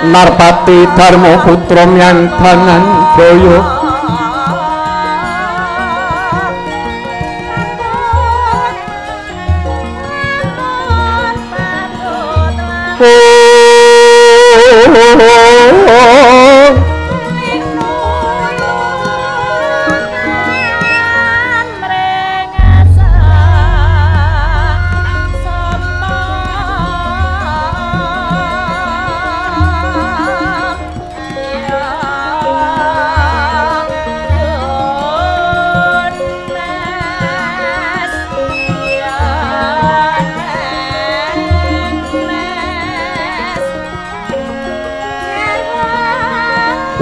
Narpati Dharma putra Myantanan Jaya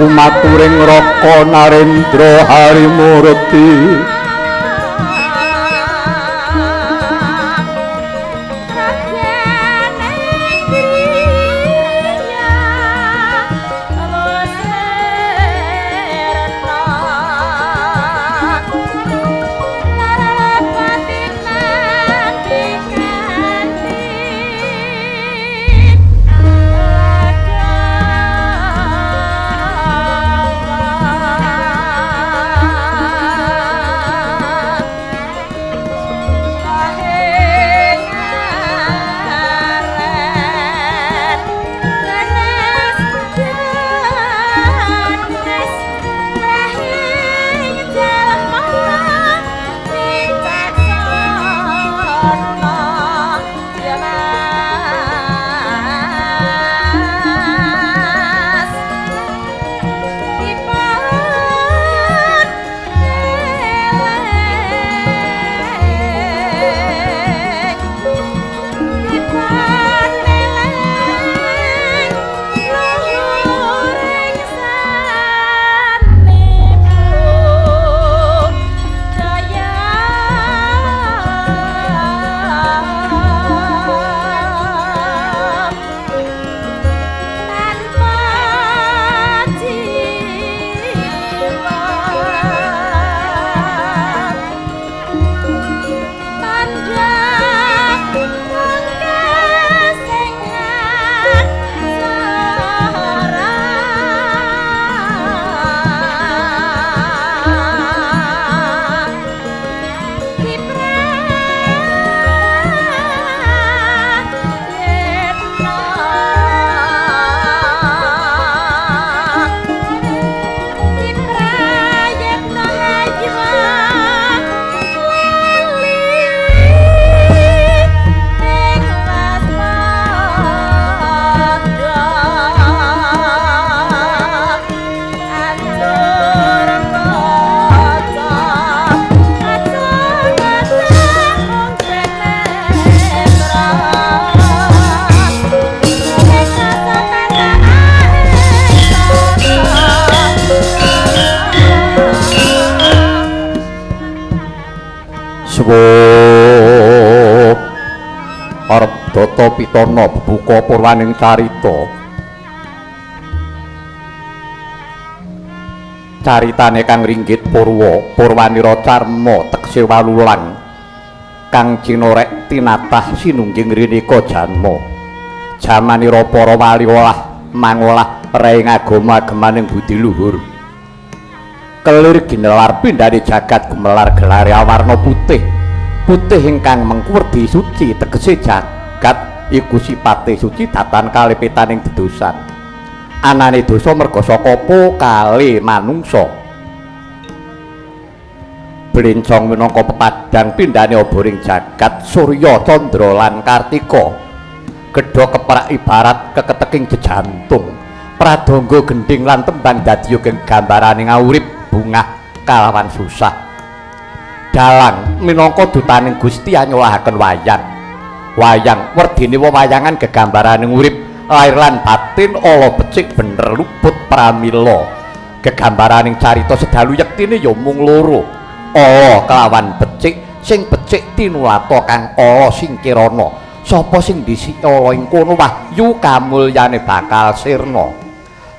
Umaturing Raka Narendra Harimurti arep Data Pitana bebuka purwaning carita. Caritane kang ringgit Purwanira Carma tekse walulang kang cinorek tinatah sinungging rineka janma. Jamanira para wali olah mangolah raing agama-agamaning budi luhur. Kelir ginelar pindhane jagat gumelar gelare awarna putih. Putih ingkang mengkurdi suci tegese jagat iku sipate suci datan kalipetaning dedosan. Anane dosa merga saka apa kali manungsa. Blencong minangka pepadang pindhane oboring jagat Surya, Candra lan Kartika. Gedha keprak ibarat keketeking jejantung. Pradangga gendhing lan tembang dadi gambaraning urip bungah kalawan susah. Dalang minangka dutaning Gusti anyolahaken wayang. Wayang werdine wewayangan gegambaraning urip lair lan batin ala becik bener luput pramila. Gegambaraning carita sedalu yektine ya mung loro. Ala kelawan becik, sing becik tinulata kang ala singkirana. Sapa sing dhisik ala ing kono wahyu kamulyane bakal sirna.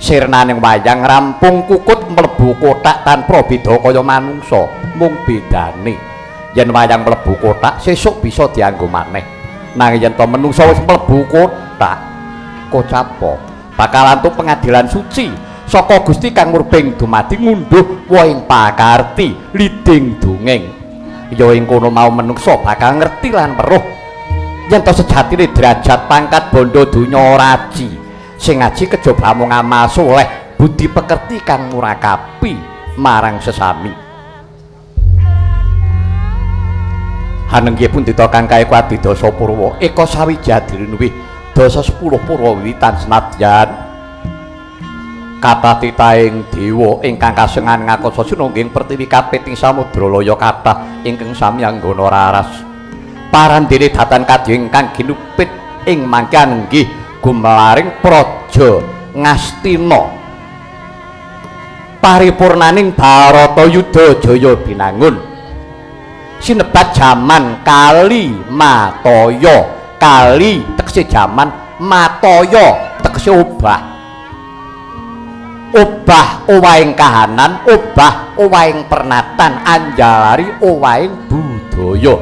Sirnaning wayang rampung kukut mlebu kothak tanpa beda kaya manungsa. Mung bedane yen wayang mlebu kothak sesuk bisa dianggo maneh. Nanging yen to manungsa wis mlebu kothak kocapa bakal antuk pengadilan suci saka Gusti kang murbeng dumadi ngunduh woing pakarti liding dongeng. Ya ing kono mau menungsa bakal ngerti lan weruh yen to sejatine derajat pangkat bondo donya ora aji sing aji kejaba mung amal saleh budi pekerti kang murakapi marang sesami. Hanenggih pundhita kang kaekuati dasa purwa eka sawijadinuwih dasa 10 purwa wiwitan senadyan kathah titahing dewa ingkang kasengan ngakoso sinungging pertiwi kapiting samudra laya kathah ingkang sami anggana raras parandene datan kadya ingkang ginupit ing mangkan nggih gumelaring praja Ngastina paripurnaning Baratayuda jaya binangun sinebat jaman Kali Mataya. Kali tegese jaman, Mataya tegese obah owahing kahanan, obah owahing pernatan, anjalari owahing budaya.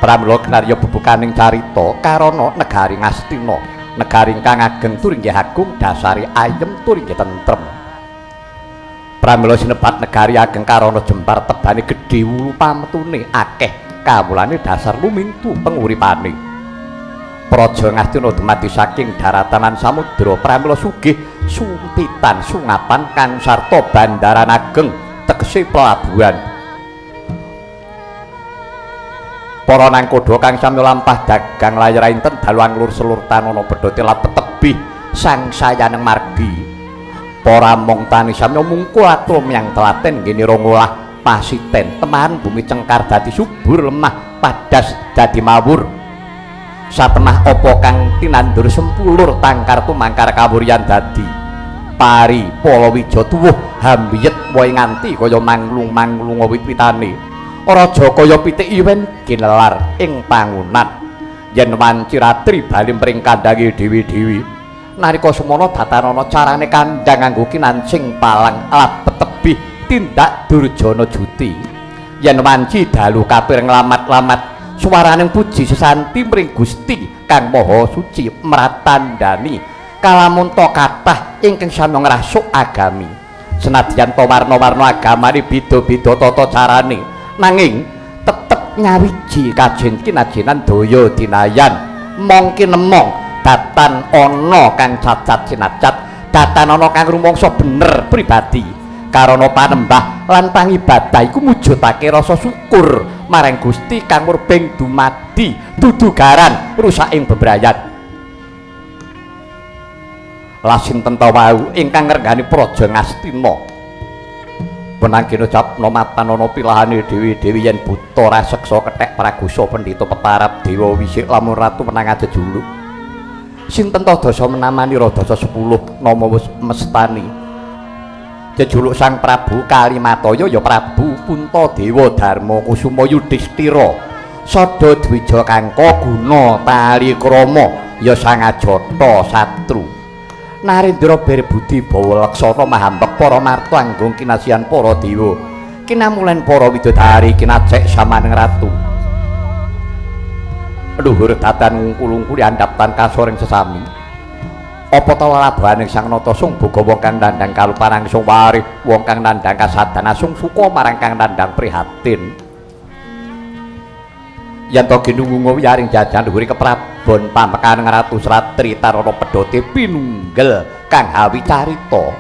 Pramila kinarya bebukaning carita karana negari Ngastina, negari ingkang ageng tur inggih agung, dasari ayem tur inggih tentrem. Pramila sinebat negari ageng karana jembar tebane gedhe wulu pametune akeh kawulane dasar lumintu penguripane. Praja Ngastina dumadi saking daratanan samudra pramila sugih sumpitan sungapan kang sarta bandaran ageng tegese pelabuhan. Para nangkoda kang sami lampah dagang layar inten dalu anglur selur tanana bedha telat tebih sang sayaneng margi. Para mung tani sami mungkul atur yang telaten ngene rongolah pasiten temahan bumi cengkar dadi subur lemah padas dadi mawur satemah apa kang tinandur sempulur tangkar tumangkar kawuryan dadi pari palawija tuwuh hambiyet wae nganti kaya manglung-manglung wit-witane raja kaya pitik iwen ginelar ing pangunan yen wanci ratri bali mring kandange dewi-dewi nalika semana datanana carane kandhang nganggo kinancing palang alat petebih tindak durjana juti yen wanci dalu kapir nglamat-lamat swaraning puji sesanti mring Gusti kang maha suci mratandani kalamunta kathah ingkang sami ngrasuk agami senadyan to warna-warna agamane beda-beda tata carane nanging tetep nyawiji kajen kinajenan daya dinayan mongki nemong datan ana kang cacat sinacat datan ana kang rumangsa bener pribadi karana panembah lan pangibadah iku mujudake rasa syukur marang Gusti kang murbeng dumadi dudugaran rusaking bebrayat. Lasinten ta wau ingkang ngrengani praja Ngastina penangkina capna matanana pilahane dewi-dewi yen buta raseksa kethek pragusa pendhita peparap dewa wisik lamun ratu menang jejuluk sinten ta dasa menamani dasa 10 nama wis mestani jejuluk Sang Prabu Kalimataya ya Prabu Puntadewa Darma Kusuma Yudhistira Sada Dwija Kangka Guna Tali Krama ya Sang Ajata Satru Narendra Berbudi Bawa Laksana mahambek para marta anggung kinasihan para dewa kinamulen para widodari kinajek samaning ratu luhur datan ngungkul-ungkuli andhaptan kasoring sesami apa ta lalabaning Sang Natasung boga wong kang nandhang kaluparang sung warih wong kang nandhang kasadana sung suka marang kang nandhang prihatin yen to ginungung wiyaring jajan dhuwure keprabon pamekaning Ratu Sratri Tarana Pedhate pinunggel kang hawi carita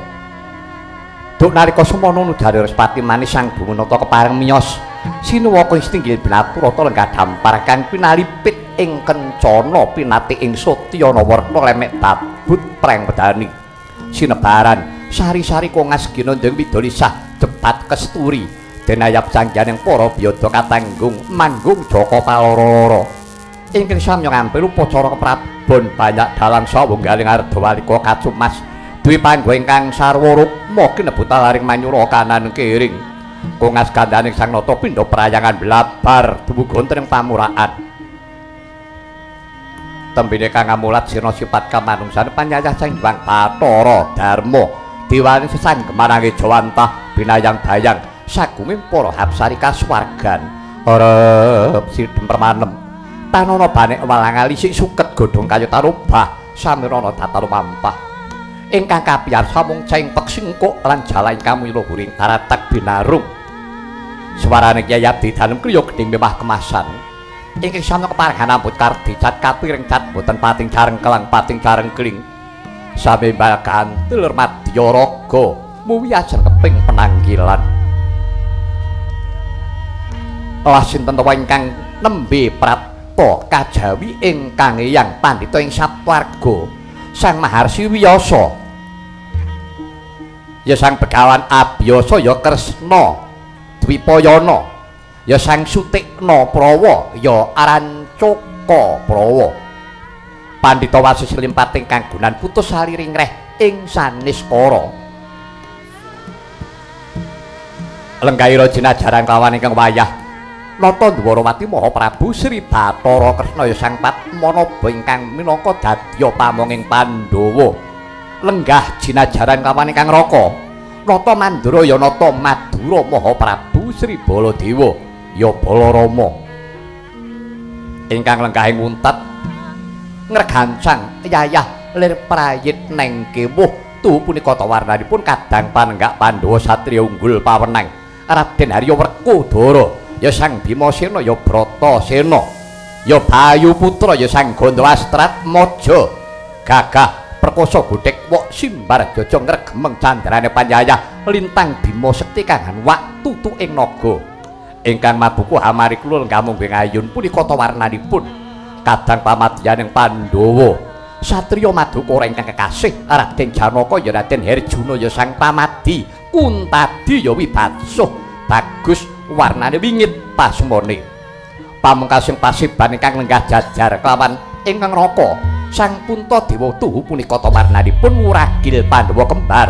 duk nalika semana nudari Respati manis Sang Bumunata kepareng miyos sinuwaka istinggil binaturata lenggah dampar kang pinalipit ing kencana pinati ing Satyana warna lemek babut preng pedani sinebaran sari-sari kongas ginandeng widolisah cepat kesturi denayap sangjaning para biyada katanggung manggung Jaka Paloro ingkang samya ngambil upacara keprabon banyak dalang sawunggaling ardhawalika kacumas duwe panggo ingkang sarwa rukma kinebut laring manyura kanan kiring kongas gandaning Sang Nata pindha prayangan blabar dumugi wonten ing pamuraan tembene kang amulat sirna sifat kamanungsan panyayah Sang Hyang Bathara Darma diwani sesanggemanange Jawantah binayang bayang sagunging para hapsari kasuwargan arep sidhem permanem tanana banek walang alisik suket godhong kayu tarubah samirana datar mampah ingkang kapiyarsa mung ceng peksingkuk lan jala ingkang luhuring taratak binarung swarane Kyai Abdi dalem kriya gedhing mewah kemasan ingkang sami keparengan amput kardi cat kapiring cat boten pating jareng kelang pating jareng kling sami balakan telur madya raga muwi ajeng keping penanggilan lah sinten to ingkang nembe prapta kajawi ingkang eyang pandhita ing sapwarga Sang Maharsi Wiyasa ya Sang Begawan Abiyasa ya Kresna Dwipayana ya Sang Sutikna Prawa ya Arancaka Prawa Pandhita Wasis Limpating kanggonan putus saliring reh ing Saniskara lenggahira jinajaran kawan ingkang wayah Nata Dwarawati Maha Prabu Sri Bathara Kresna ya Sang Padmanaba ingkang minangka dadya pamonging Pandhawa lenggah jinajaran kawan ingkang raka Nata Mandura ya Nata Madura Maha Prabu Sri Baladewa ya Balarama ingkang lenggahing wuntet ngregancang yayah lir prayit neng kewuh tuhu punika tawarnanipun kadang panenggak Pandhawa satriya unggul pawenang Raden Haryawerkudara ya Sang Bimasena ya Bratasena ya Bayu Putra ya Sang Gandawastratmaja gagah perkasa godhek wok simbar jaja ngregemeng candrane panyayah lintang Bima Sekti kang wak tutu ing naga ingkang mabuku hamari kula ngamung ayun punika tawarnanipun kadang pamadyaning Pandhawa satriya Madukara ingkang kekasih Raden Janaka ya Raden Herjuna ya Sang Pamadi Kuntadi ya Wibasuh bagus warnane wingit pasmone pamungkasing pasiban ingkang lenggah jajar kelawan ingkang raka Sang Puntadewa tuhu punika tawarnanipun wuragil Pandhawa kembar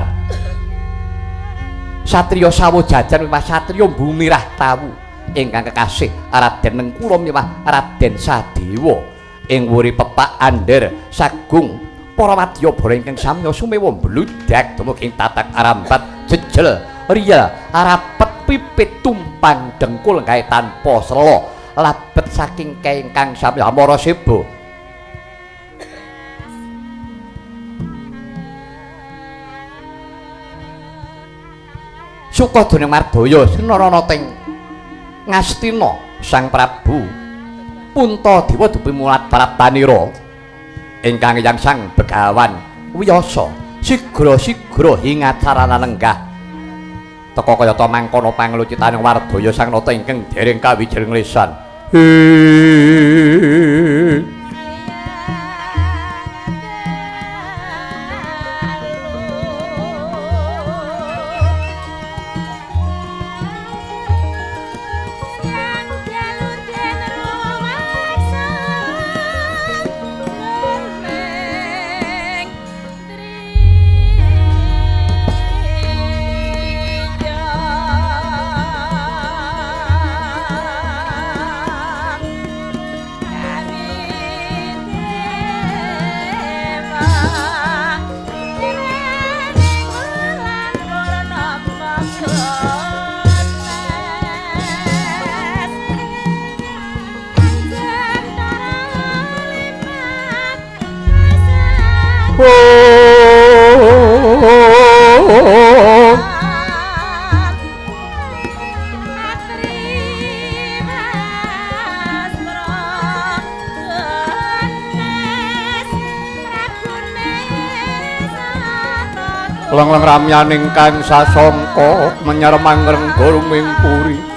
satriya sawojajan miwah satriya Bumirah Tawu ingkang kekasih Raden Nengkula miwah Raden Sadewa ing wuri pepak andher sagung para wadyabala ingkang samya sumewa mbludak dumugi tatak arambat jejel riya arapet pipit tumpang dengkul gawe tanpa sela labet saking kengkang sami Amara Seba Sukadening Mardaya sinarana teng Ngastina Sang Prabu Puntadewa dupi mulat praptanira ingkang yang Sang Begawan Wiyasa sigra-sigra hingacarana lenggah teka kayata mangkono panglucitaning Wardaya Sang Nata ingkang dereng kawijeng lisan Lang-lang ramyaning kang sasangka menyeremang renggoruming puri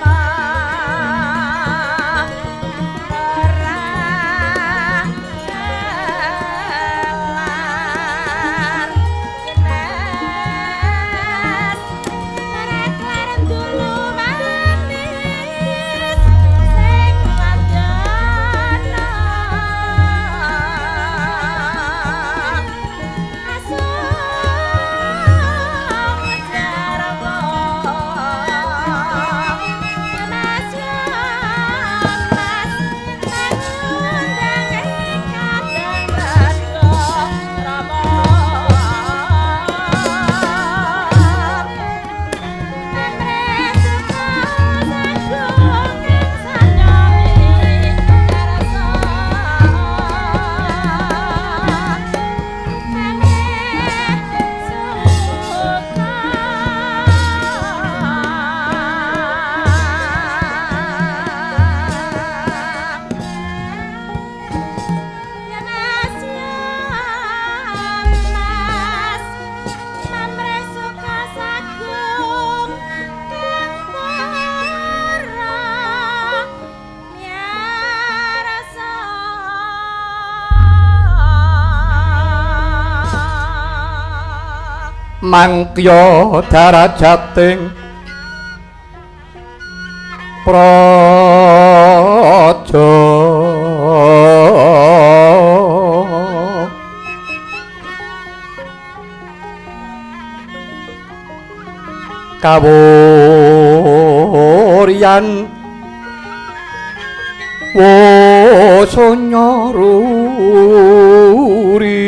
mangkya darajating praja kawuryan wasanya ruri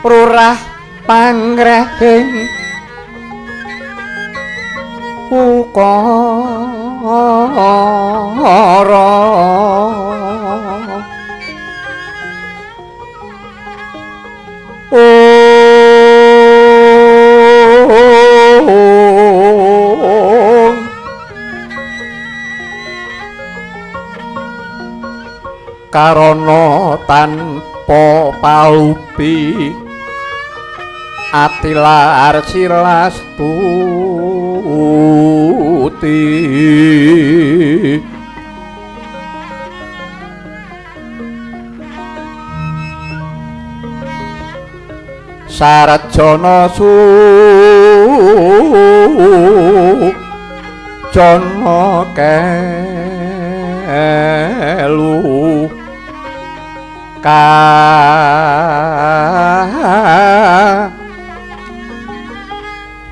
Rurah pangrehing ukara karana tanpa paupi atilar silas tuti sarjana su jana kelu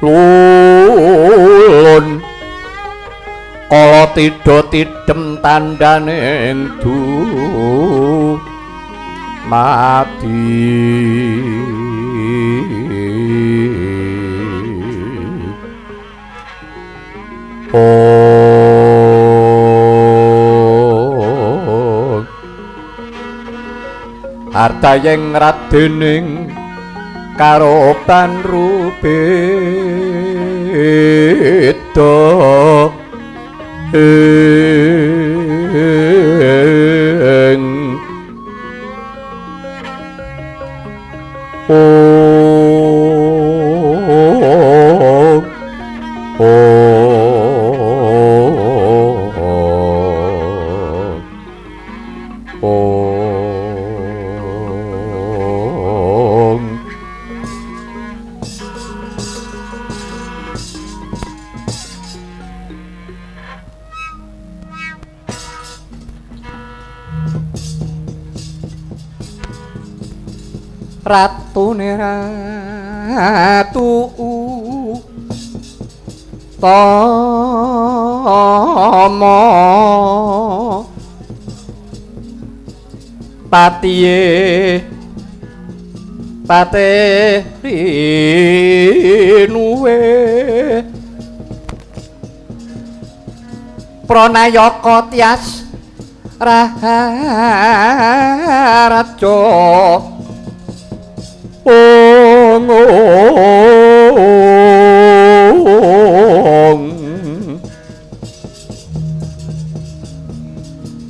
lulun kala tidha tidhem tandhaning mati harta yang radening karo panrubeda ratune ratu tama patiye rinuwe pranayaka tias raharja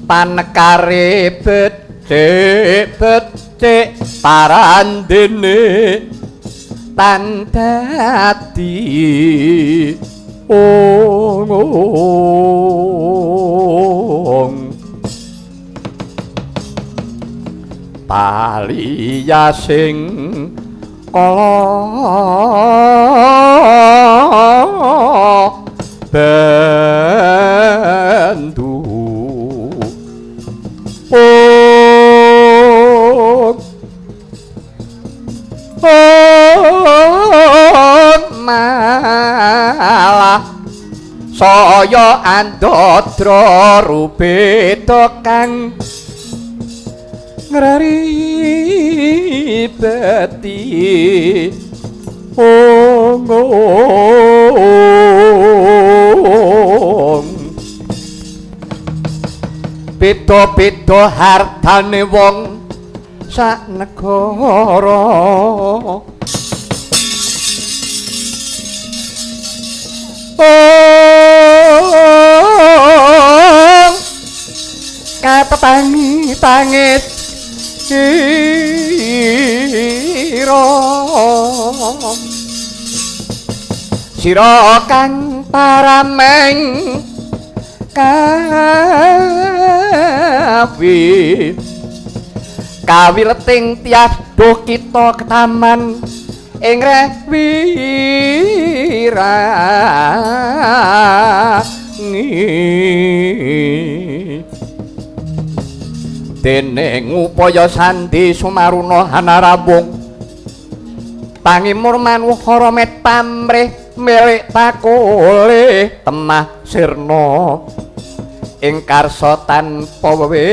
panekare becik parandene tan dadi paliya sing kala bandu malah saya andodra rupeda kang ngribeti beda-beda hartane wong sak negara tangi tangis sira sira kang parameng kawileting tias duh kita ketaman ing rewirani dening upaya sandi sumaruna hanarawung pangimur manuh haramet pamrih milik takole temah sirna ing karsa tanpa weweka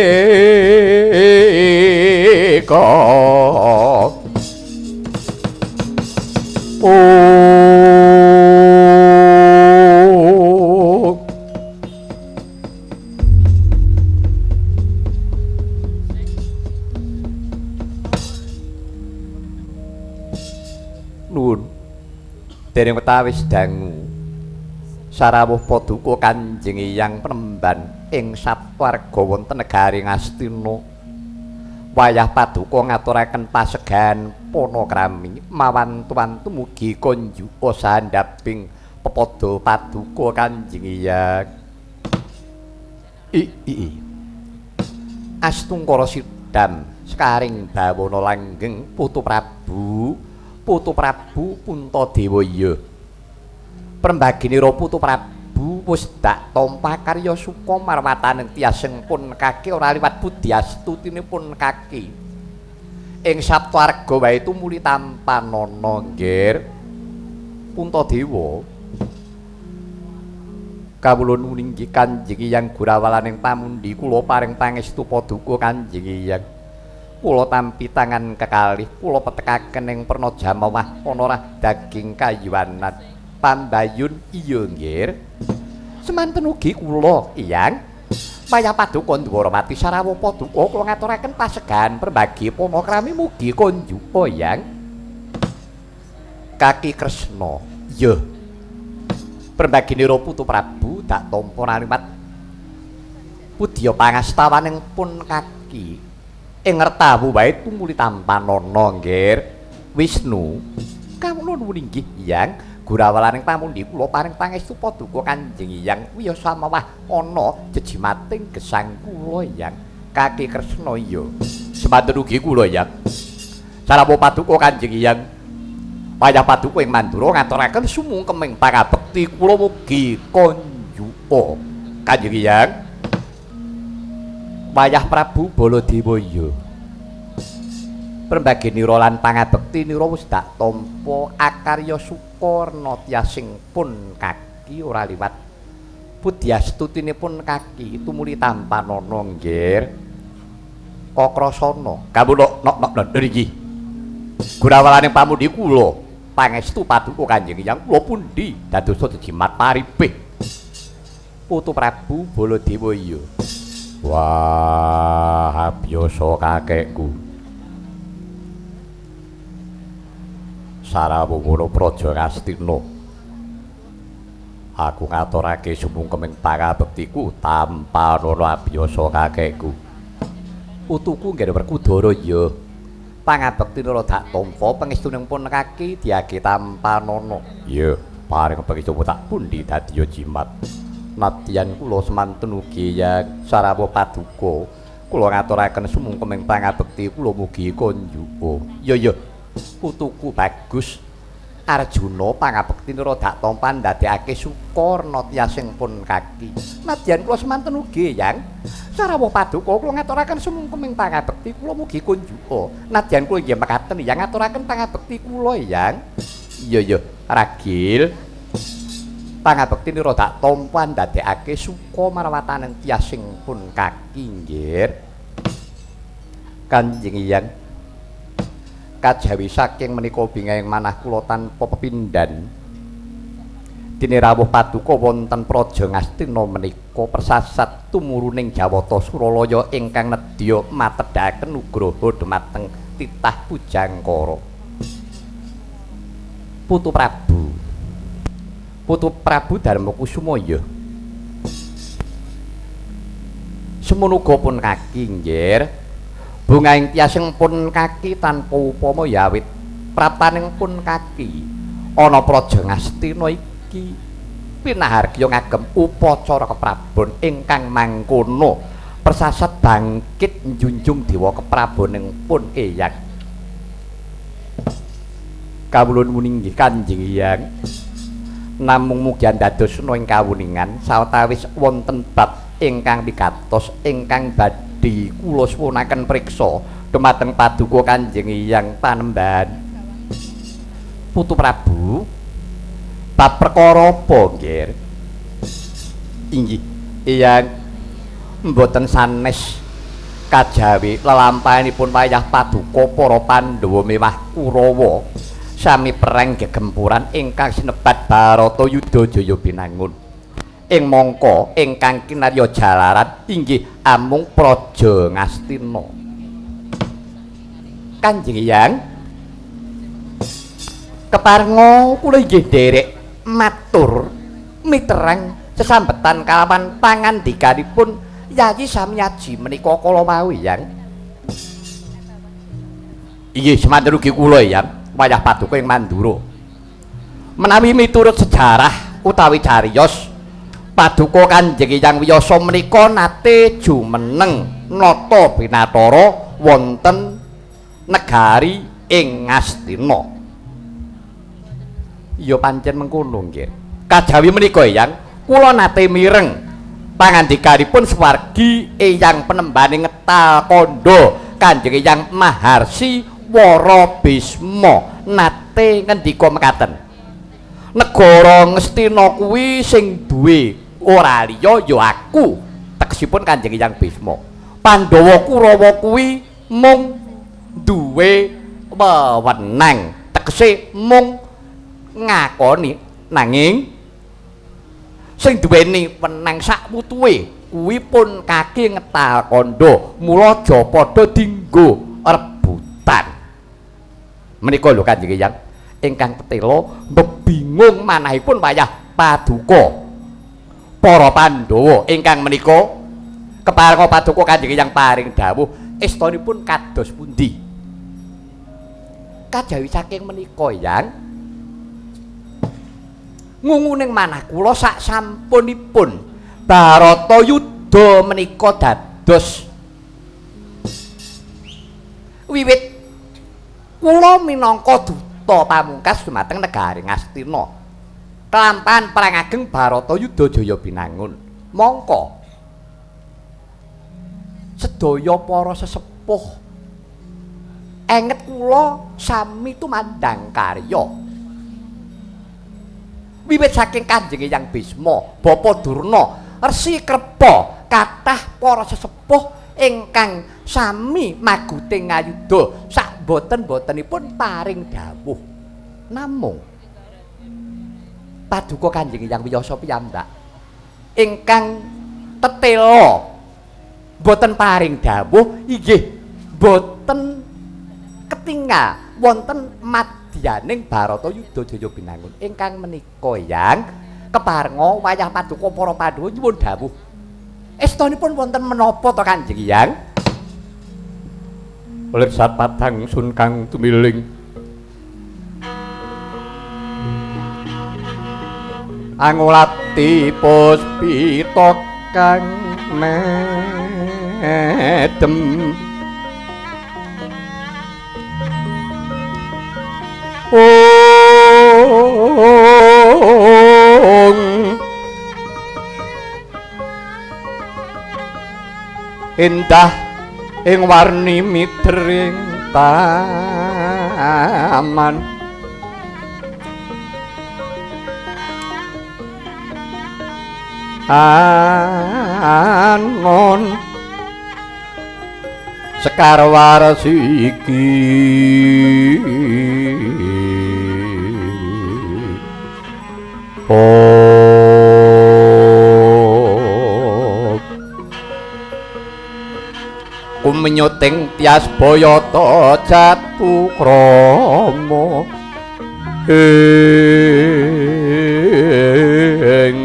Nuwun dening wetawis dangu sarawuh paduka Kanjeng Hyang Penemban ing sapwarga wonten negari Ngastina wayah paduka ngaturaken pasegahan panakrami mawantu-wantu mugi konjuka sandhaping pepada paduka Kanjeng Hyang Astungkara Sidam sekaring bawana langgeng Putu Prabu Puntadewaya Prembaginira Putu Prabu wis dak tampa karya suka marwataning tiyasing pun kaki ora liwat budyastutinipun kaki ing saptwarga wae tumuli tanpa nana nggir Puntadewa kawula nuwun inggih Kanjeng Hyang Gurawalaning pamundi kula paring pangestu paduka Kanjeng Hyang kula tampi tangan kekalih kula petekaken ing perna jamawah ana rah daging kayuwanan pambayun iya nggir semanten ugi kula Hyang wayah paduka Ndwaramati sarawuh paduka kula ngaturaken pasegahan perbagi panakrami mugi konjuka Hyang Kaki Kresna iya Prembaginira Putu Prabu dak tampa naliwat pudya pangastawaning pun kaki ing ngertawu wae tumuli tanpa nana nggir Wisnu kawula nuwun inggih Hyang Gurawalaning pamundi kula paring pangestu paduka Kanjeng Hyang wiya samawah ana jejimating gesang kula Hyang Kaki Kresna iya semanten ugi kula Hyang sarawuh paduka Kanjeng Hyang wayah paduka ing Mandura ngaturaken sumungkeming pangabekti kula mugi konjuka Kanjeng Hyang wayah Prabu Baladewaya Prembaginira lan pangabektinira wis dak tampa akarya sukarna tiyasing pun kaki ora liwat budyastutinipun kaki tumuli tanpa nana nggir Kakrasana kawula nok niki Gurawalaning pamundi kula pangestu paduka Kanjeng Hyang kula pundi dadosa jejimat paripih Putu Prabu Baladewaya wah biasa kakekku sarawuh praja Ngastina aku ngaturake sumungkeming pangabektiku tanpa nana biasa kakekku utuku nggih Werkudara ya pangabektinira dak tampa pangestuning pun kaki diage tanpa nana ya paring pangestu tak pundi dadi jimat nadyan kula semanten ugi ya sarawuh paduka kula ngaturaken sumungkeming pangabekti kula mugi konjuka ya putuku bagus Arjuna pangabektinira dak tampa ndadekake sukarna tiyasing pun kaki nadyan kula semanten ugi Hyang sarawuh paduka kula ngaturaken sumungkeming pangabekti kula mugi konjuka nadyan kula nggih mekaten Hyang ngaturaken pangabekti kula Hyang iya ragil pangabektinira dak tampa ndadekake suka marwataning tiyasing pun kaki nggih Kanjeng Hyang kajawi saking menika bingahing manah kula tanpa pepindhan dene rawuh paduka wonten praja Ngastina menika persasat tumuruning Jawata Suralaya ingkang nedya matedhaken nugraha dhumateng titah pujangkara Putu Prabu Darmakusuma ya semono uga pun kaki nggih. Bungaing tiasing pun kaki tanpa upama yawit prapaning pun kaki ana praja Ngastina iki pinahargya ngagem upacara keprabon ingkang mangkono persasat bangkit njunjung dewa kepraboning pun eyang kawulun muni nggih Kanjeng Hyang namung mugi andadosna ing kawuningan sawetawis wonten bab ingkang pikantos ingkang badhe kula suwunaken priksa dumateng paduka Kanjeng Hyang Panembahan Putu Prabu bab perkara apa nggih inggih Hyang mboten sanes kajawi lelampahanipun wayah paduka para Pandhawa mewah Kurawa sami perang gegempuran ingkang sinebat Baratayuda Jaya Binangun ing mangka ingkang kinarya jalaran inggih amung Praja Ngastina Kanjeng Hyang keparenga kula inggih nderek matur miterang sesambetan kalawan pangandikanipun Yayi Samyaji menika kala mawi Hyang inggih semanten ugi kula Hyang wayah paduka ing Mandura menawi miturut sejarah utawi cariyos paduka Kanjeng Hyang Wiyasa menika nate jumeneng nata binatara wonten negari ing Ngastina ya pancen mengkono nggih kajawi menika Hyang kula nate mireng pangandikanipun swargi Eyang Penembaning Ngetal Kandha Kanjeng Hyang Maharsi Wara Bisma nate ngendika mekaten negara Ngastina kuwi sing duwe ora liya ya aku tegesipun Kanjeng Hyang Bisma Pandhawa Kurawa kuwi mung duwe wewenang tegese mung ngakoni nanging sing duweni wenang sak putuhe kuwi pun kaki Ngetal Kandha mula aja padha dienggo rebutan menika lho Kanjeng Hyang ingkang tetela bebingung manahipun wayah paduka para Pandhawa ingkang menika keparenga paduka Kanjeng Hyang paring dawuh estanipun kados pundi kajawi saking menika Hyang ngunguning manah kula sak sampunipun Baratayuda menika dados wiwit kula minangka duta pamungkas dumateng negari Ngastina kelampahan perang ageng Baratayuda Jaya Binangun mongko sedaya para sesepuh enget kula sami tumandang karya wiwit saking Kanjeng Hyang Bisma Bapa Durna Resi Krepa kathah para sesepuh ingkang sami maguting ngayuda sak boten-botenipun paring dawuh namung paduka Kanjeng Hyang Wiyasa piyambak ingkang tetela boten paring dawuh inggih boten ketingal wonten madyaning Baratayuda Jaya Binangun ingkang menika Hyang keparenga wayah paduka para Pandhawa nyuwun dawuh estanipun wonten menapa to Kanjeng Hyang oleh sapatang sun kang tumiling angulati puspita kang medem indah ing warni mitring taman anon sekar waras iki kumenyuting tias boyata jatu krama ing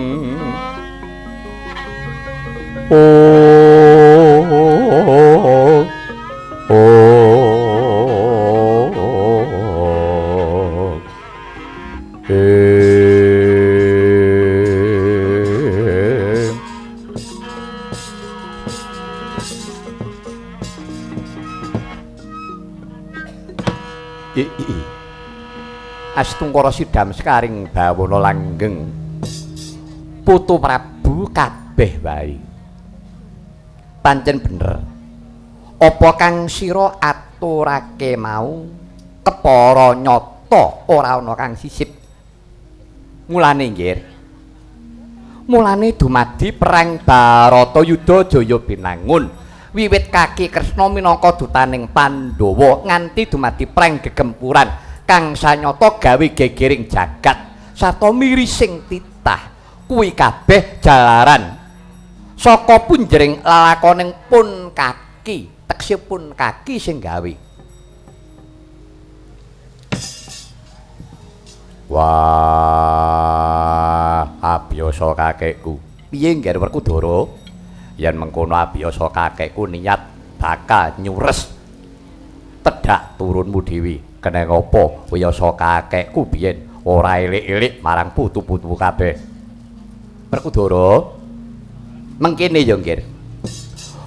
Astungkara sidam sekaring bawana langgeng putu Prabu kabeh wae pancen bener apa kang sira aturake mau kepara nyata ora ana kang sisip mulane nggih mulane dumadi perang Baratayuda Jaya binangun wiwit kaki Kresna minangka dutaning Pandhawa nganti dumadi perang gegempuran kang sanyata gawe gegering jagat sarta mirising titah kuwi kabeh jalaran saka punjering lelakoning pun kaki teksih pun kaki sing gawe wah abiyasa kakekku piye nggih Werkudara yen mengkono abiyasa kakekku niat bakal nyures tedak turunmu dhewe keneng apa wiyasa kakekku biyen ora elik-elik marang putu-putu kabeh Werkudara mengkene ya nggih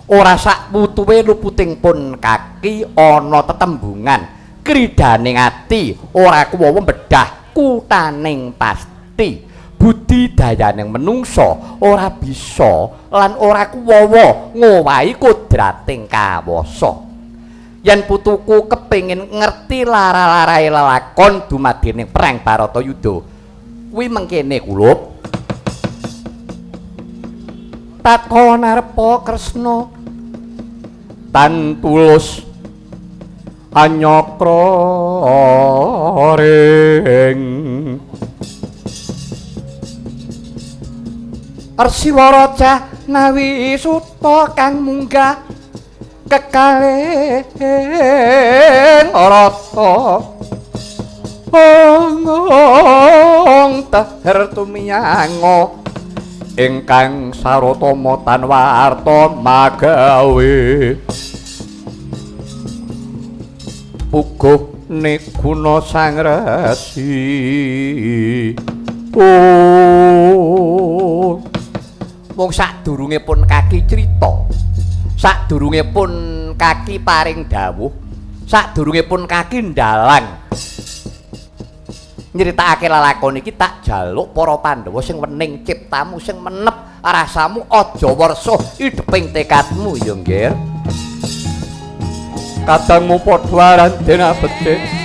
ora sak putuwe luputing pun kaki ana tetembungan kridaning ati ora kuwawa bedah kutaning pasti budidayaning menungsa ora bisa lan ora kuwawa ngowahi kodrating kawasa yen putuku kepengin ngerti lara-larae lelakon dumadine perang Baratayuda kuwi mengkene kula Tatkala narpa Kresna tan tulus anyakra ring Arsiwaraja nawi suta kang munggah kekalih rata ong teher tumiyango ingkang sarotama tanwarta magawe puguh neguna sang resi mung sadurunge pun kaki crita sadurunge pun kaki paring dawuh sadurunge pun kaki ndalang nyritakake lelakon iki tak jaluk para Pandhawa sing wening ciptamu sing menep rasamu aja wersuh ideping tekadmu ya nggih kadangmu padha aran abete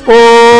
Oh,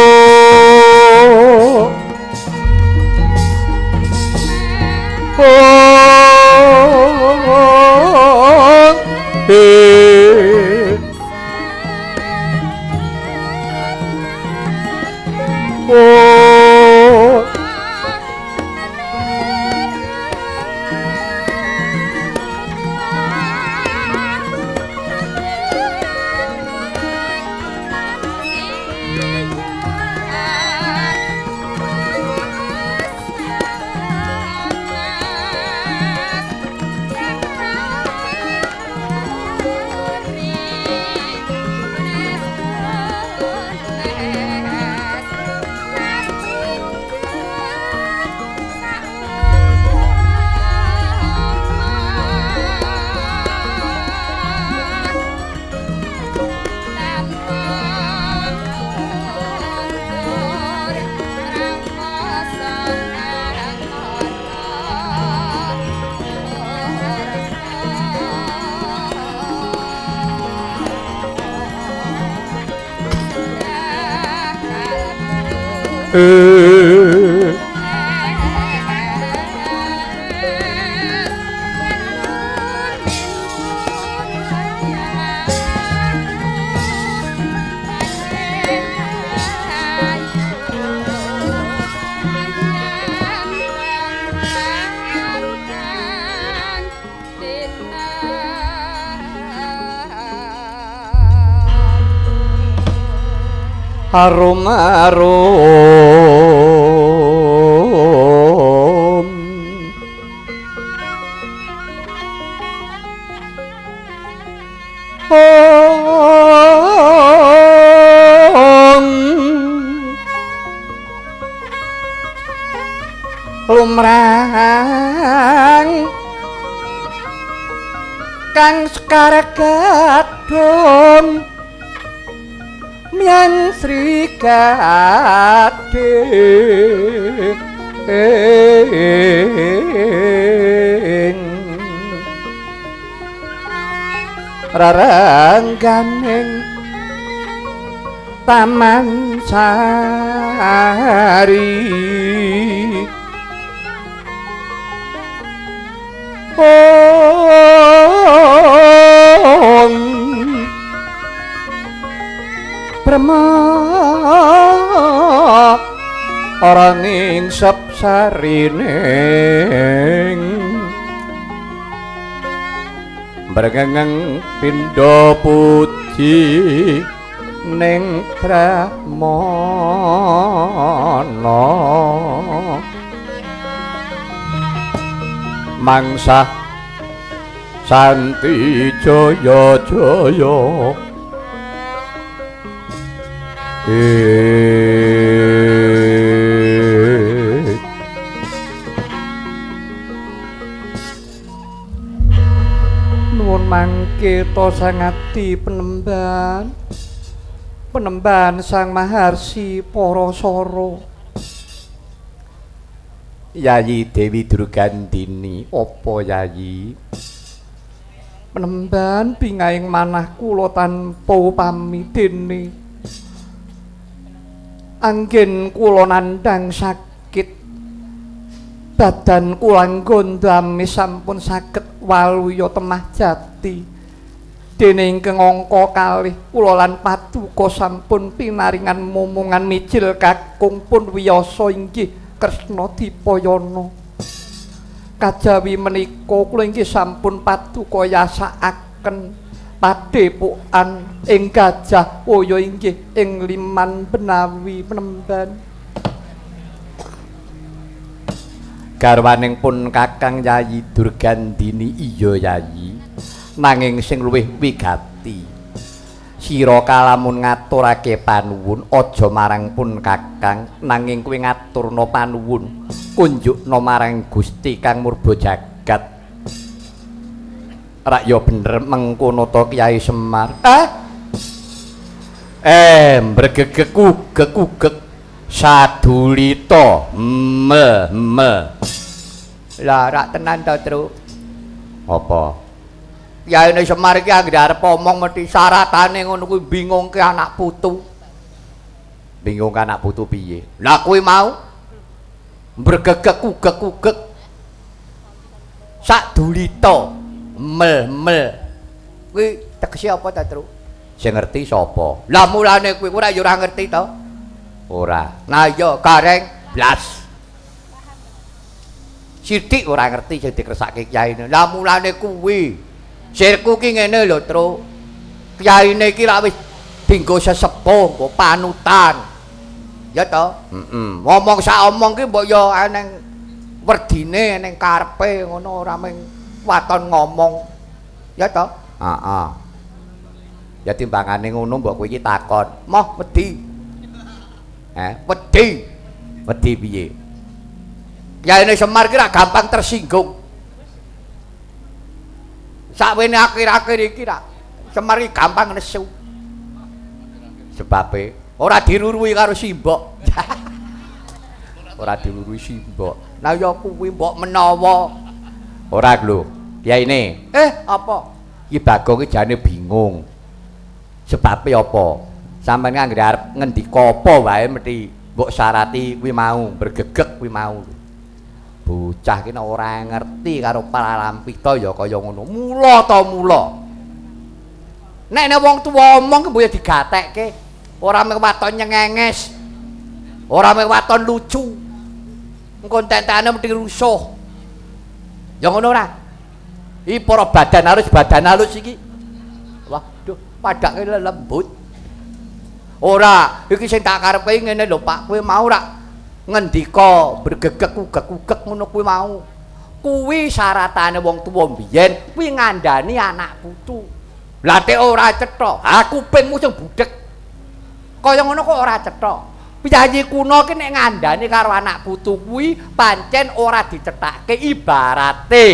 arum-arum lumrang kang sekar gadhong yang Sri Gading rarangganing Taman Sari Brahma orang ing sapsarining bergengeng pindha puji ning Brahmana mangsa santi jaya jaya nuwun mangke to sangati penemban Sang Maharsi Parasara Yayi Dewi Durgandini apa Yayi penemban pingaing manah kula tanpa upami dene anggen kula nandhang sakit badan kula nggondhami sampun saged waluya temah jati dene ingkang angka kalih kula lan paduka sampun pinaringan momongan mijil kakung pun wiyasa inggih Kresna Dipayana kajawi menika kula inggih sampun paduka yasakaken padepokan ing Gajah Waya inggih ing Liman Benawi penemban garwaning pun Kakang Yayi Durgandini iya Yayi nanging sing luwih wigati sira kalamun ngaturake panuwun aja marang pun Kakang nanging kuwi ngaturna panuwun kunjukna marang Gusti Kang Murba Jagat rak ya bener mengkono to Kyai Semar mbregegek sadulita lah rak tenan to Tru apa Kyai Semar iki anggere arep omong mesti syaratane ngono kuwi bingungke anak putu Bingung anak putu piye? Lah kuwi mau bergegek ugek-ugek sak dulita mel-mel. Kuwi tegese apa ta, Tru? Sing ngerti sapa? Lah mulane kuwi ora ya ora ngerti to? Ora. Nah iya gareng blas. Sithik ora ngerti sing dikersake kyaine. Lah mulane kuwi sirku ki ngene lho, Tru. Kyaine iki ra wis dinggo sesepuh, nggo panutan. Ya toh? Ngomong sak omong ki mbok ya eneng werdine, eneng karepe ngono ora mung waton ngomong. Ya toh? Heeh. Ya timbangane ngono mbok kowe iki takon, "Moh wedi?" Wedi. Wedi piye? Yaene Semar ki ra gampang tersinggung. Sakwene akhir-akhir iki ra Semar ki gampang nesu. Sebabe ora dirurui karo simbok. Ora dirurui simbok. Nah ya kuwi mbok menawa. Ora lho. Yaine. Apa? Ki Bagong ki jane bingung. Sebabe apa? Sampeyan anggere arep ngendika apa wae mesti mbok syarati kuwi mau, bergegek kuwi mau. Bocah ki ora ngerti karo parampita ya kaya ngono. Mula ta mula. Nek wong tuwa omong ki mbok ya digatekke. Ora mung waton nyengenges. Ora mung waton lucu. Engko entek-entekane mesti rusuh. Ya ngono ora? Iki para badan halus iki. Waduh, padake lembut. Ora, iki sing tak karepe ngene lho, Pak. Kowe mau ora ngendika bergegek ugek-ugek ngono kuwi mau. Kuwi syaratane wong tuwa mbiyen kuwi ngandani anak putu. Lah tek ora cetha. Ha kupingmu sing budhek. Kaya ngono kok ora cetha. Piyayi kuno ki nek ngandani karo anak putu kuwi pancen ora dicethake ibarate.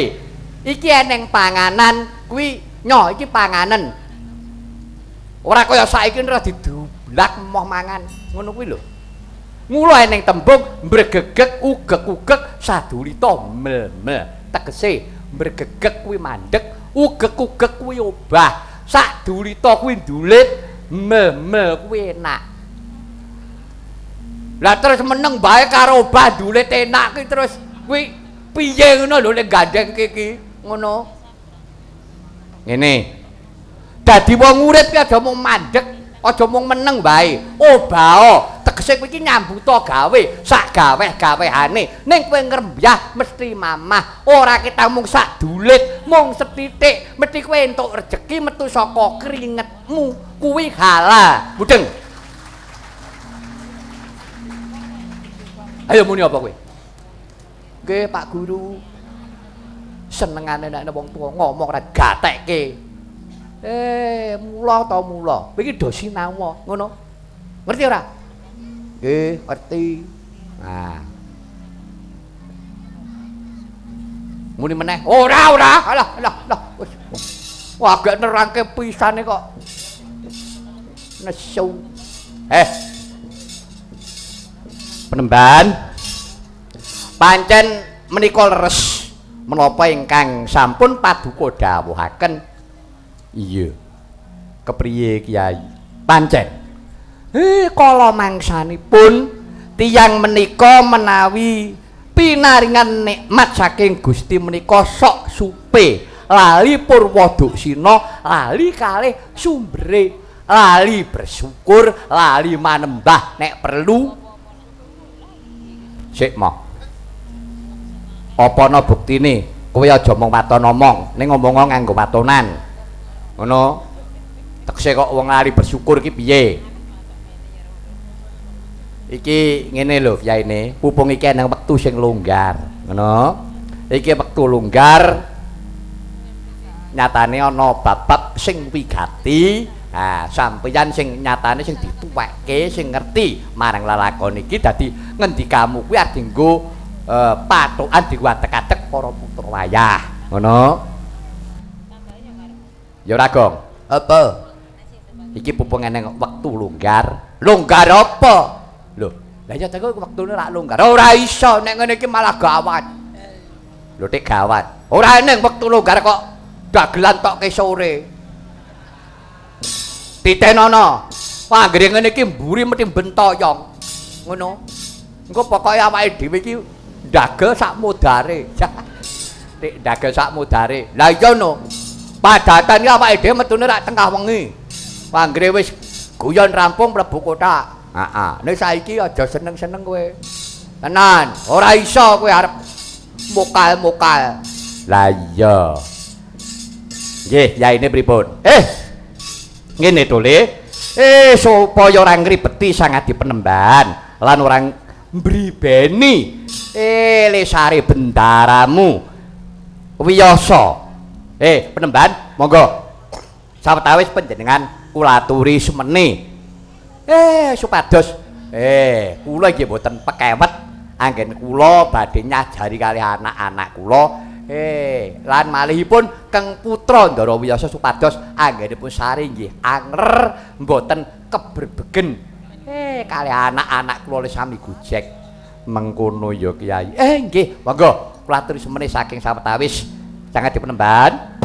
Iki eneng panganan kuwi nyoh iki panganan. Ora kaya saiki ora didublak moh mangan. Ngono kuwi lho. Mula eneng tembung mbregegek ugek-ugek sadulita mel-mel. Tegese mbregegek kuwi mandeg, ugek-ugek kuwi obah. Sadulita kuwi ndulit, mel-mel kuwi enak. Lah terus meneng bae karo obah ndulit enak ki terus kuwi piye ngono lho nek gandeng iki ngono. Ngene. Dadi wong urip ki aja mung mandeg, aja mung meneng bae. Obah tegese kowe iki nyambuta gawe, sak gaweh-gawehane. Ning kowe ngrembyah mesti mamah. Ora kita mung sak dulit, mung setitik, mesti kowe entuk rejeki metu saka keringetmu. Kuwi halal. Budeng. Ayo muni apa kowe? Nggih, Pak Guru. Senengane nek wong tuwa ngomong ora gatekke. Mula ta mula. Kowe iki do sinau ngono. Ngerti ora? Nggih, ngerti. Nah. Muni meneh. Ora. Alah. Wah, agak nerangke pisane kok. Nesu. Penemban. Pancen menika leres menapa ingkang sampun paduka dawuhaken. Iya. Kepriye Kyai? Pancen. Kala mangsanipun tiyang menika menawi pinaringan nikmat saking Gusti menika sok supe, lali Purwoduksina, lali kalih sumbere, lali bersyukur, lali manembah nek perlu. Sik moh. Apa ana buktine? Kowe aja mung waton omong, ning ngomong nganggo watonan. Ngono. Tekse kok wong lali bersyukur iki piye? Iki ngene lho yaine, pupung iki nang wektu sing longgar, ngono. Iki wektu longgar. Nyatane ana bab-bab sing wigati. Nah, sampeyan sing nyatane sing dituwekke, sing ngerti marang lalakon iki dadi ngendikamu kuwi arep dienggo patokan diwatek-atek para putra wayah, ngono. Ya ora, Gong. Apa? Iki pupung nang wektu longgar. Longgar apa? Lho, lah ya teko wektune rak longgar. Ora iso nek ngene iki malah gawat. Lho tek gawat. Ora eneng wektu longgar kok dagelan tok ke sore. Titenono. Wah, anggere ngene iki mburi mesti bentoyong. Ngono. Engko pokoke awake dhewe iki ndagel sak modare. Nek ndagel sak modare. Lah iya no. Padatan iki awake dhewe metune rak tengah wengi. Wah, anggere wis guyon rampung mlebu kotak. Heeh. Nek saiki aja seneng-seneng kowe. Tenan, ora iso kowe arep mokal-mokal. Lah iya. Nggih, yaine pripun? Ngene to, Le. Supaya ora ngribeti sangadi penemban lan orang mbribeni lesare bendaramu wiyosa. Penemban, monggo sawetawis panjenengan kula aturi semene. Supados kula nggih mboten pekewet anggen kula badhe nyajari kalih anak-anak kula lan malihipun Kang Putra Ndara Wiyasa supados anggenipun sari nggih anger mboten keberbegen kalih anak-anak kula sami gojek mengkono ya Kyai. Nggih monggo kula aturi semene saking sawetawis sangat dipenemban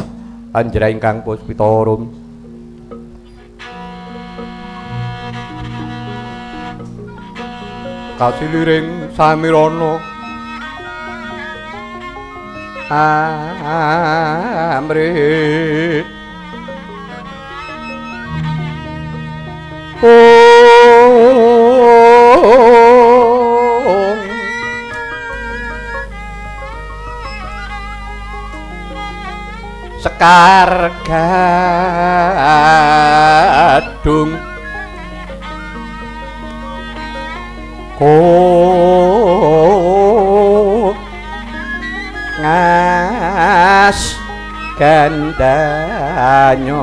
panjenengan ingkang puspitarum. Kasiliring samirana amrit Sekar gadung ngas gandanyo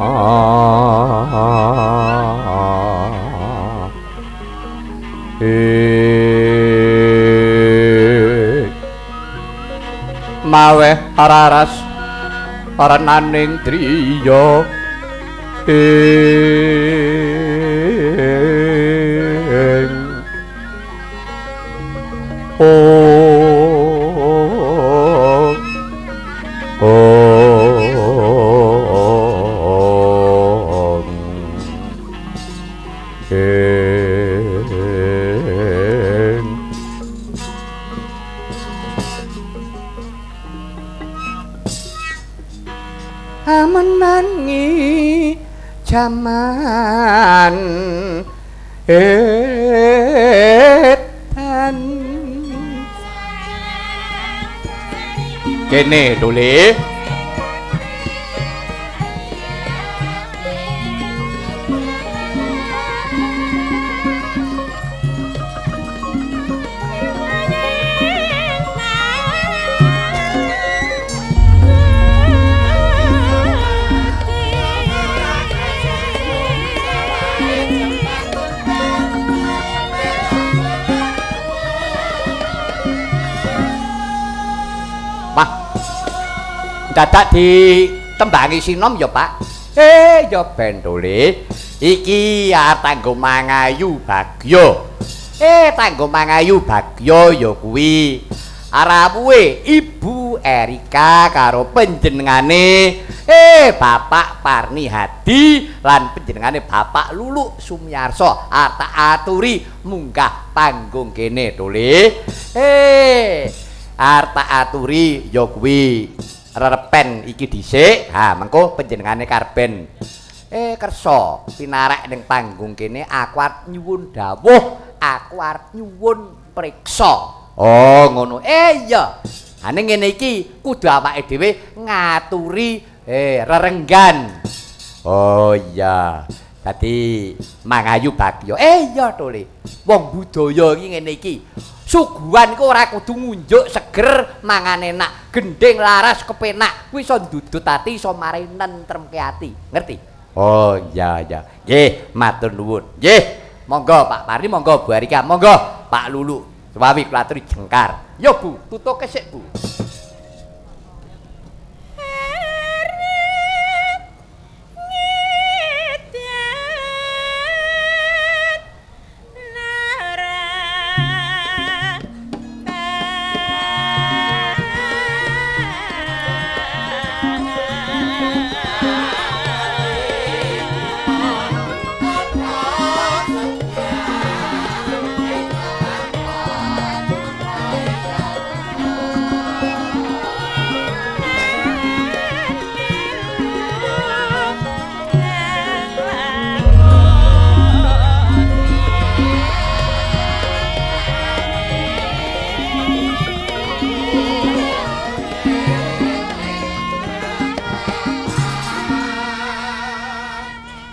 maweh araras arananing driya amenangi jaman edan kene Dole. Dadak ditembangi sinom ya Pak. Ya ben Dole. Iki tanggo mangayu Bagya. Tanggo mangayu Bagya ya kuwi arawuhe Ibu Erika karo panjenengane Bapak Parni Hadi lan panjenengane Bapak Lulu Sumiyarsa tak aturi munggah panggung kene Dole. Arta aturi ya kuwi rerepen iki dhisik. Mengko panjenengane karben kersa pinarek ning panggung kene aku arep nyuwun dawuh, aku arep nyuwun priksa. Ngono. Iya. Ning ngene iki kudu awake dhewe ngaturi rerenggan. Iya. Dadi mangayu Bagya. Iya Tole. Wong budaya iki ngene iki. Suguhan ku ora kudu ngunjuk seger mangan enak, gending laras kepenak, kuwi iso ndudut ati, iso marai nentremke ati. Ngerti? Iya. Nggih, matur nuwun. Nggih, monggo Pak Parni, monggo Bu Erika, monggo Pak Lulu. Suwawi kula aturi jengkar. Yo Bu, tutuke sik Bu. Oh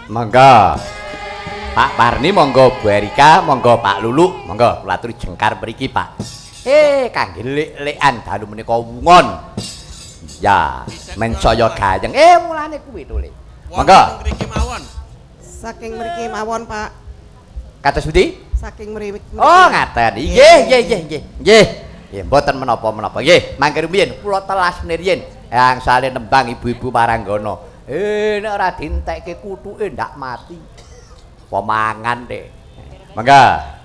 Monggo. Pak Parni monggo Bu Erika, monggo Pak Lulu, monggo kula aturi jengkar mriki, Pak. Kangge lek-lekan dalu menika wungon. Ya, mensaya gayeng. Mulane kuwi to, Le. Monggo. Mriki mawon. Saking mriki mawon, Pak. Kados pundi? Saking mriki. Oh, ngaten. Nggih. Nggih, mboten menapa-menapa. Nggih, mangke rumiyin kula telas niriyin yang sale nembang ibu-ibu Paranggana. Nek ora dientekke kutuke ndak mati. Pemangan, Dek. Mangga.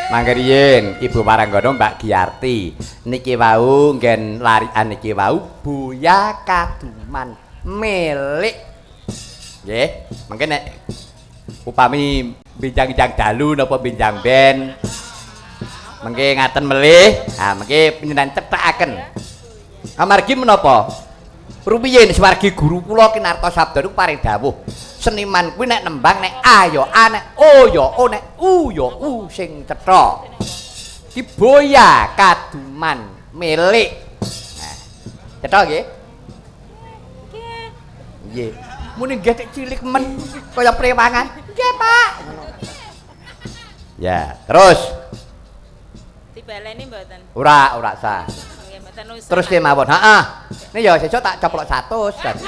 Mangke riyin Ibu Paranggana Mbak Giarti niki wau nggen larikan niki wau Buya Kaduman milik nggih mangke nek upami binjang-binjang dalu napa binjang ben mangke ngaten melih mangke panjenengan cethakaken amargi menapa rumiyin swargi guru kula Kinarta Sabda niku paring dawuh seniman kuwi nek nembang nek a ya a nek o ya o nek u ya u sing cetha ki Buya Kaduman milik cetha nggih nggih muni nggih cilik men kaya prewangan nggih Pak ya terus dibaleni mboten ora sah nggih mboten usah terus kemawon heeh ini ya sesuk tak coplok 100 dadi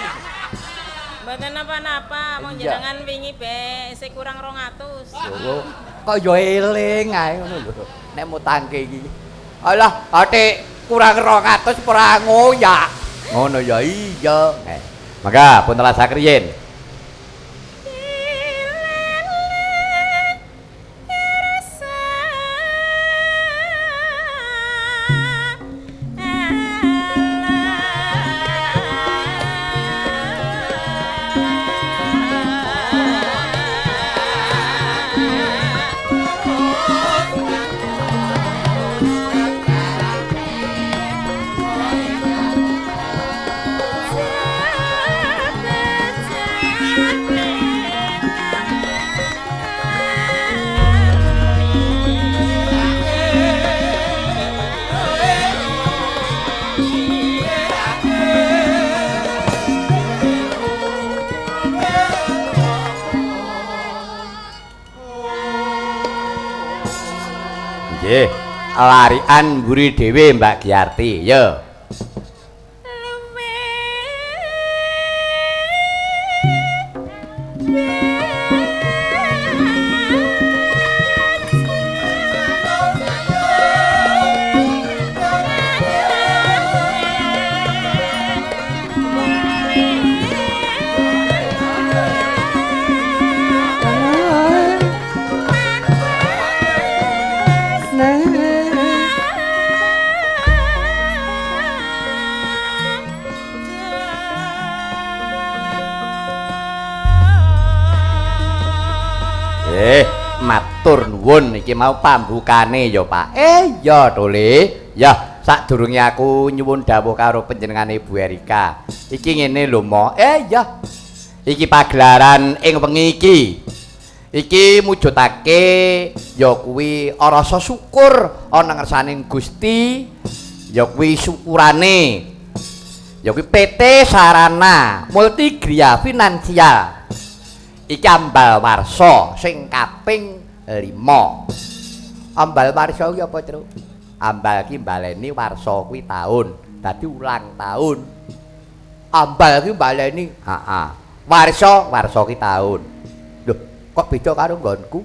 mboten napa-napa wong jenengan wingi be isih kurang 200 yo kok yo eling ae ngono lho nek mutangke iki alah ate kurang 200 ora ngoyak ngono ya iya maka pun telah sakriyen larian mburi dhewe Mbak Giarti ya matur nuwun iki mau pambukane ya Pak. Ya Tole. Ya sadurunge aku nyuwun dawuh karo panjenengan Ibu Erika. Iki ngene lho Mo. Ya. Iki pagelaran ing wengi iki. Iki mujudake ya kuwi rasa syukur ana ngersaning Gusti. Ya kuwi syukurane. Ya kuwi PT Sarana Multigria Finansial. Iki ambal warsa sing kaping 5. Ambal warsa ki apa, Tru? Ambal ki baleni warsa kuwi taun, dadi ulang tahun. Ambal ki baleni, warsa ki taun. Lho, kok beda karo nggonku?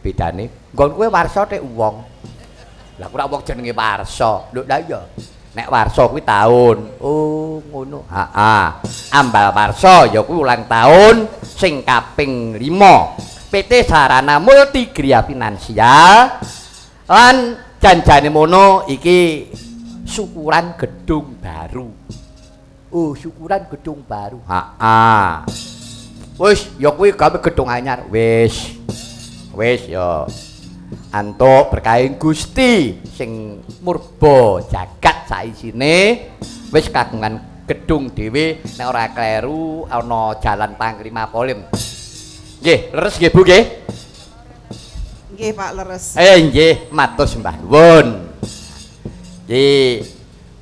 Bedane, nggonku warsa tek wong. Lah kok wong jenenge warsa. Lho, lah iya. nek warsa kuwi taun. Oh, ngono. Heeh. Ambal warsa ya kuwi ulang tahun sing kaping 5. PT Sarana Multigria Finansial lan janjane mono iki syukuran gedung baru. Oh, syukuran gedung baru. Heeh. Wis, ya kuwi gawe gedung anyar. Wis ya. Antuk berkaing Gusti sing murba jagat saisine wis kagungan gedung dhewe nek ora kleru ana jalan Panglima Polim. Nggih, leres nggih Bu nggih? Nggih Pak leres. Nggih, matur sembah nuwun. Nggih,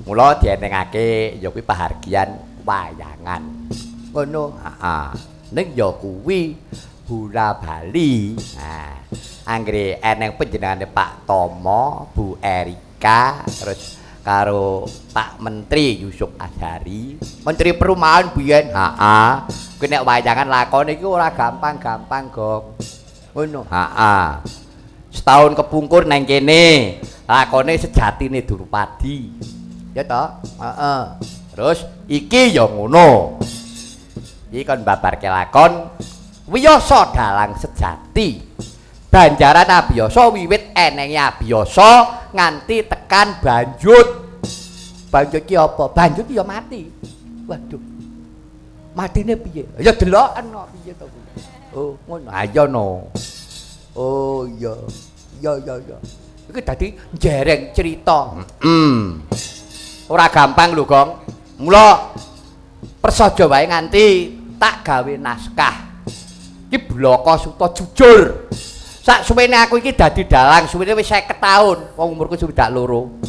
mula dienengake ya kuwi pahargyan wayangan. Ngono, heeh. Ning ya kuwi bola bali. Nah, anggere eneng panjenengane Pak Tomo, Bu Erika, terus karo Pak Menteri Yusuf Azhari, Menteri Perumahan biyen. Heeh. Kuwi nek wayangan lakone iki ora gampang-gampang, Gong. Ngono. Heeh. Setahun kepungkur nang kene, lakone sejatine Durpadi. Ya toh? Heeh. Terus iki ya ngono. Iki kon babarke lakon wiyasa dalang sejati. Banjaran abiyasa wiwit enenge abiyasa nganti tekan banjut. Banjut ki apa? Banjut ki ya mati. Waduh. Matine piye? Ya deloken kok piye to kuwi. Oh, ngono. Ayo no. Oh iya. Ya. Iki dadi jereng cerita. Ora gampang lho, Gong. Mula prasaja wae nganti tak gawe naskah. Iki blaka suta jujur. Sak suwene aku iki dadi dalang suwene wis 50 taun. Wong umurku swidak loro.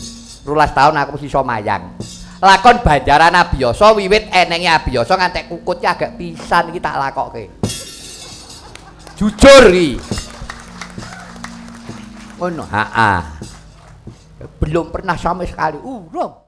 12 taun aku wis iso mayang. Lakon Banjaran Abiyasa wiwit enenge Abiyasa ngantek kukutnya agak pisan iki tak lakokke. Jujur iki. Ngono, Belum pernah sama sekali. Urung.